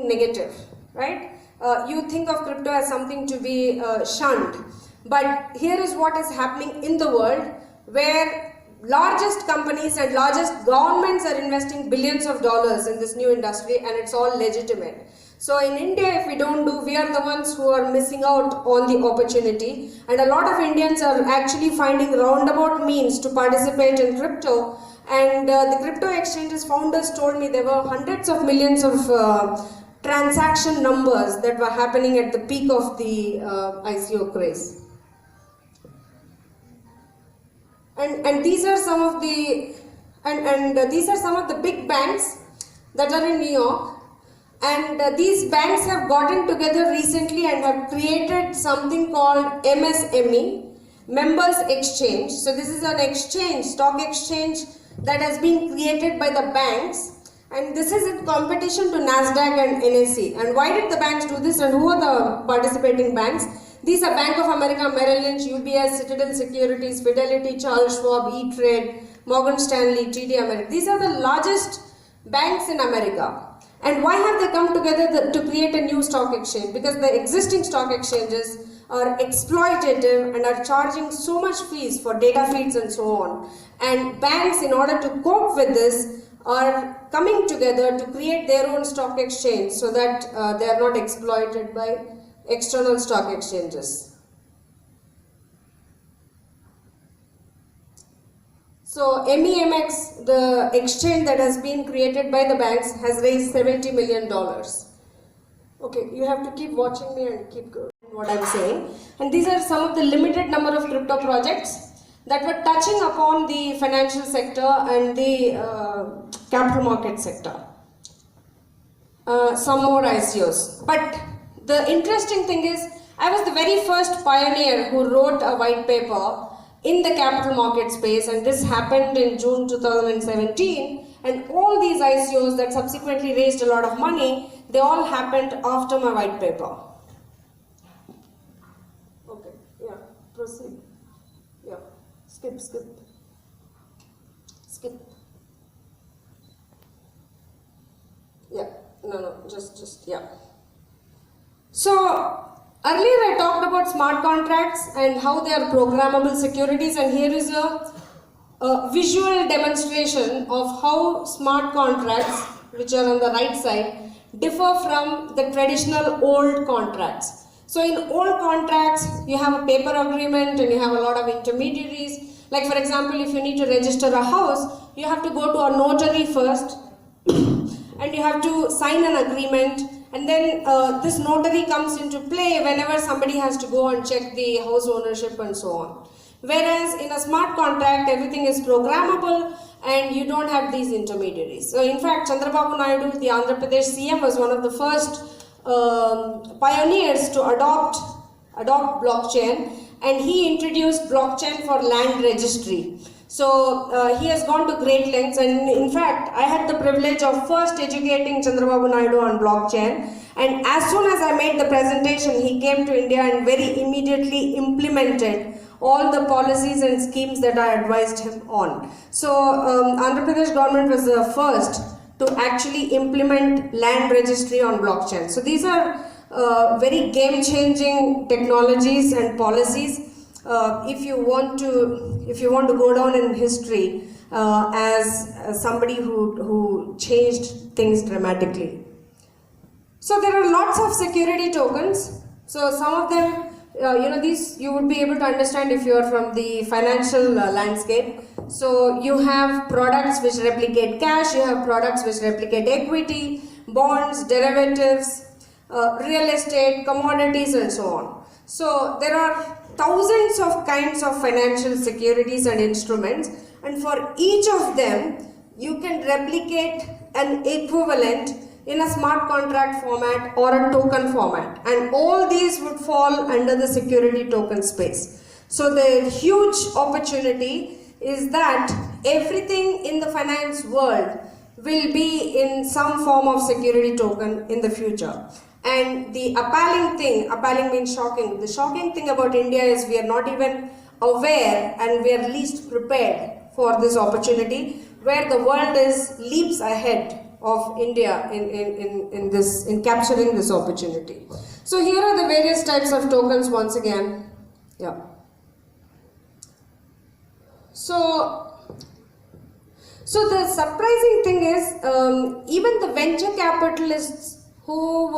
negative, right? You think of crypto as something to be shunned. But here is what is happening in the world, where largest companies and largest governments are investing billions of dollars in this new industry, and it's all legitimate. So in India, if we don't do, we are the ones who are missing out on the opportunity. And a lot of Indians are actually finding roundabout means to participate in crypto. And the crypto exchanges founders told me there were hundreds of millions of transaction numbers that were happening at the peak of the ICO craze. And these are some of the these are some of the big banks that are in New York. And these banks have gotten together recently and have created something called MSME, Members Exchange. So this is an exchange, stock exchange, that has been created by the banks, and this is in competition to NASDAQ and NSE. And why did the banks do this, and who are the participating banks? These are Bank of America, Merrill Lynch, UBS, Citadel Securities, Fidelity, Charles Schwab, E-Trade, Morgan Stanley, TD Ameritrade. These are the largest banks in America. And why have they come together to create a new stock exchange? Because the existing stock exchanges are exploitative and are charging so much fees for data feeds and so on. And banks, in order to cope with this, are coming together to create their own stock exchange so that they are not exploited by external stock exchanges. So MEMX, the exchange that has been created by the banks, has raised $70 million. Okay, you have to keep watching me and keep going what I'm saying. And these are some of the limited number of crypto projects that were touching upon the financial sector and the capital market sector. Some more ICOs. But the interesting thing is, I was the very first pioneer who wrote a white paper in the capital market space, and this happened in June 2017, and all these ICOs that subsequently raised a lot of money, they all happened after my white paper. Okay, yeah, proceed. Yeah, skip. Yeah, no, just, yeah. So, earlier I talked about smart contracts and how they are programmable securities, and here is a visual demonstration of how smart contracts, which are on the right side, differ from the traditional old contracts. So in old contracts, you have a paper agreement and you have a lot of intermediaries. Like for example, if you need to register a house, you have to go to a notary first and you have to sign an agreement. And then this notary comes into play whenever somebody has to go and check the house ownership and so on. Whereas in a smart contract, everything is programmable and you don't have these intermediaries. So in fact, Chandrababu Naidu, the Andhra Pradesh CM, was one of the first pioneers to adopt blockchain, and he introduced blockchain for land registry. So he has gone to great lengths, and in fact I had the privilege of first educating Chandrababu Naidu on blockchain, and as soon as I made the presentation, he came to India and very immediately implemented all the policies and schemes that I advised him on. So Andhra Pradesh government was the first to actually implement land registry on blockchain. So these are very game-changing technologies and policies. If you want to go down in history as somebody who changed things dramatically. So there are lots of security tokens. So some of them, these you would be able to understand if you are from the financial landscape. So you have products which replicate cash, you have products which replicate equity, bonds, derivatives, real estate, commodities, and so on. So there are thousands of kinds of financial securities and instruments, and for each of them you can replicate an equivalent in a smart contract format or a token format, and all these would fall under the security token space. So the huge opportunity is that everything in the finance world will be in some form of security token in the future. And the appalling means shocking, the shocking thing about India is we are not even aware and we are least prepared for this opportunity, where the world is leaps ahead of India in capturing this opportunity. So here are the various types of tokens once again. Yeah. So the surprising thing is, even the venture capitalists who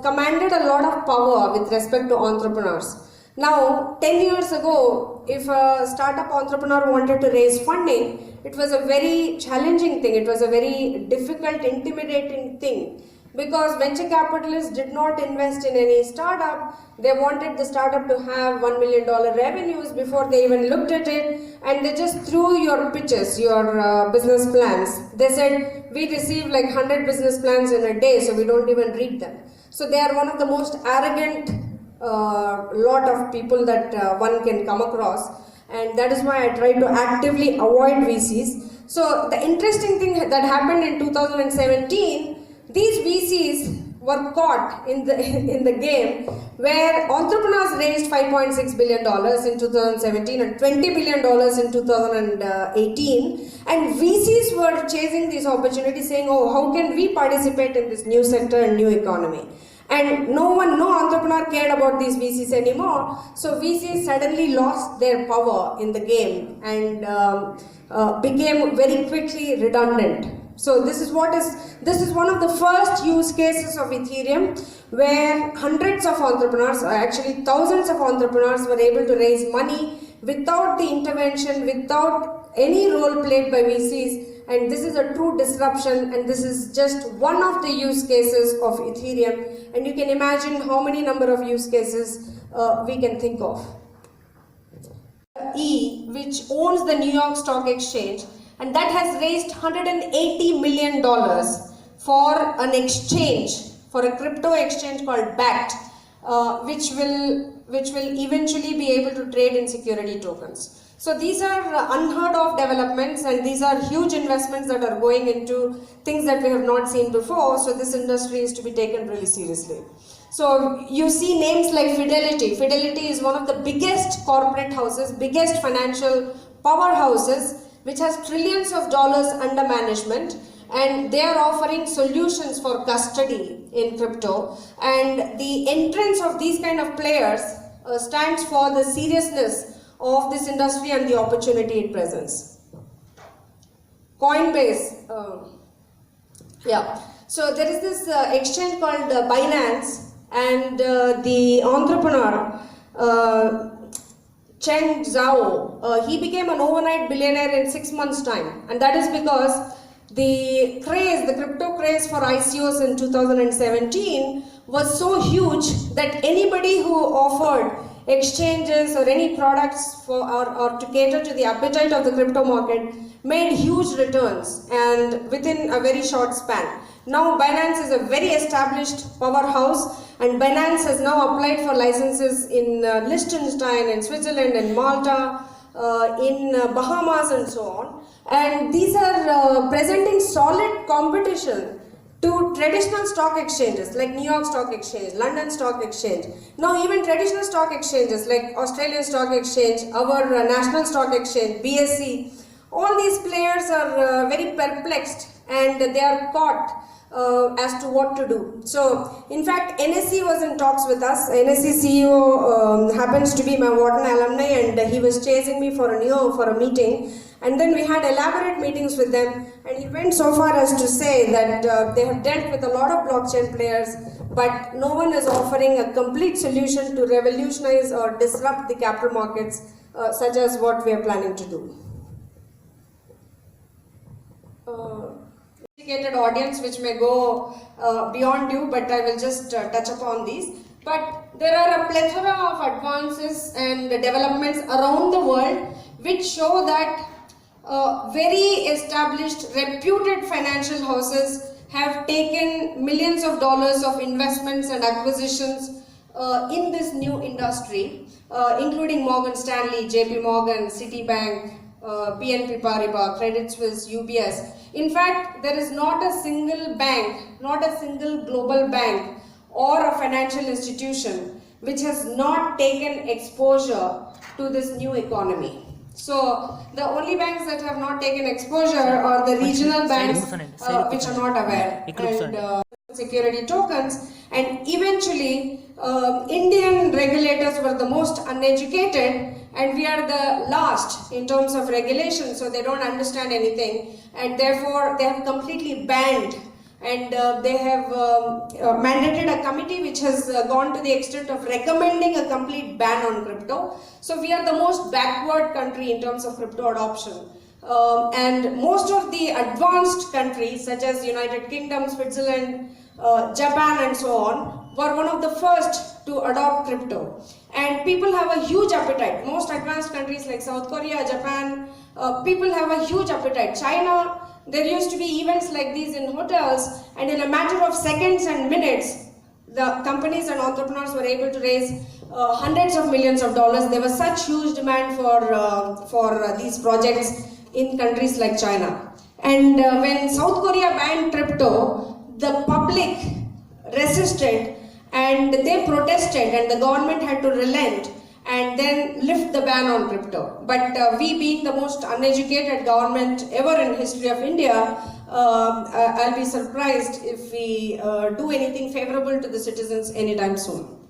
commanded a lot of power with respect to entrepreneurs. Now, 10 years ago, if a startup entrepreneur wanted to raise funding, it was a very challenging thing. It was a very difficult, intimidating thing. Because venture capitalists did not invest in any startup. They wanted the startup to have $1 million revenues before they even looked at it, and they just threw your pitches, your business plans. They said, we receive like 100 business plans in a day, so we don't even read them. So they are one of the most arrogant lot of people that one can come across, and that is why I try to actively avoid VCs. So the interesting thing that happened in 2017, these VCs were caught in the game where entrepreneurs raised $5.6 billion in 2017 and $20 billion in 2018, and VCs were chasing these opportunities, saying, oh, how can we participate in this new sector and new economy? And no entrepreneur cared about these VCs anymore. So VCs suddenly lost their power in the game and became very quickly redundant. So this is one of the first use cases of Ethereum, where hundreds of entrepreneurs, or actually thousands of entrepreneurs, were able to raise money without the intervention, without any role played by VCs. And this is a true disruption, and this is just one of the use cases of Ethereum. And you can imagine how many number of use cases we can think of. Which owns the New York Stock Exchange, and that has raised $180 million for an exchange, for a crypto exchange called BACT, which will eventually be able to trade in security tokens. So these are unheard of developments, and these are huge investments that are going into things that we have not seen before. So this industry is to be taken really seriously. So you see names like Fidelity. Fidelity is one of the biggest corporate houses, biggest financial powerhouses, which has trillions of dollars under management, and they are offering solutions for custody in crypto. And the entrance of these kind of players stands for the seriousness of this industry and the opportunity it presents. Coinbase, so there is this exchange called Binance, and the entrepreneur Chen Zhao, he became an overnight billionaire in 6 months' time, and that is because the crypto craze for ICOs in 2017 was so huge that anybody who offered exchanges or any products for or to cater to the appetite of the crypto market made huge returns, and within a very short span. Now Binance is a very established powerhouse, and Binance has now applied for licenses in Liechtenstein, in Switzerland, in Malta, in Bahamas, and so on. And these are presenting solid competition to traditional stock exchanges like New York Stock Exchange, London Stock Exchange. Now even traditional stock exchanges like Australian Stock Exchange, our National Stock Exchange, BSE, all these players are very perplexed, and they are caught as to what to do. So in fact, NSE was in talks with us. NSE CEO happens to be my Wharton alumni, and he was chasing me for a meeting. And then we had elaborate meetings with them, and he went so far as to say that they have dealt with a lot of blockchain players, but no one is offering a complete solution to revolutionize or disrupt the capital markets, such as what we are planning to do. Dedicated audience which may go beyond you, but I will just touch upon these. But there are a plethora of advances and developments around the world which show that very established, reputed financial houses have taken millions of dollars of investments and acquisitions in this new industry, including Morgan Stanley, JP Morgan, Citibank, BNP Paribas, Credit Suisse, UBS. In fact, there is not a single bank, not a single global bank or a financial institution which has not taken exposure to this new economy. So the only banks that have not taken exposure are the regional banks which are not aware, and security tokens, and eventually Indian regulators were the most uneducated, and we are the last in terms of regulation, so they don't understand anything, and therefore they have completely banned, and they have mandated a committee which has gone to the extent of recommending a complete ban on crypto. So we are the most backward country in terms of crypto adoption. And most of the advanced countries such as United Kingdom, Switzerland, Japan and so on were one of the first to adopt crypto. And people have a huge appetite. Most advanced countries like South Korea, Japan, people have a huge appetite. China, there used to be events like these in hotels, and in a matter of seconds and minutes, the companies and entrepreneurs were able to raise hundreds of millions of dollars. There was such huge demand for these projects in countries like China. And when South Korea banned crypto, the public resisted and they protested, and the government had to relent and then lift the ban on crypto. But we, being the most uneducated government ever in history of India, I'll be surprised if we do anything favorable to the citizens anytime soon.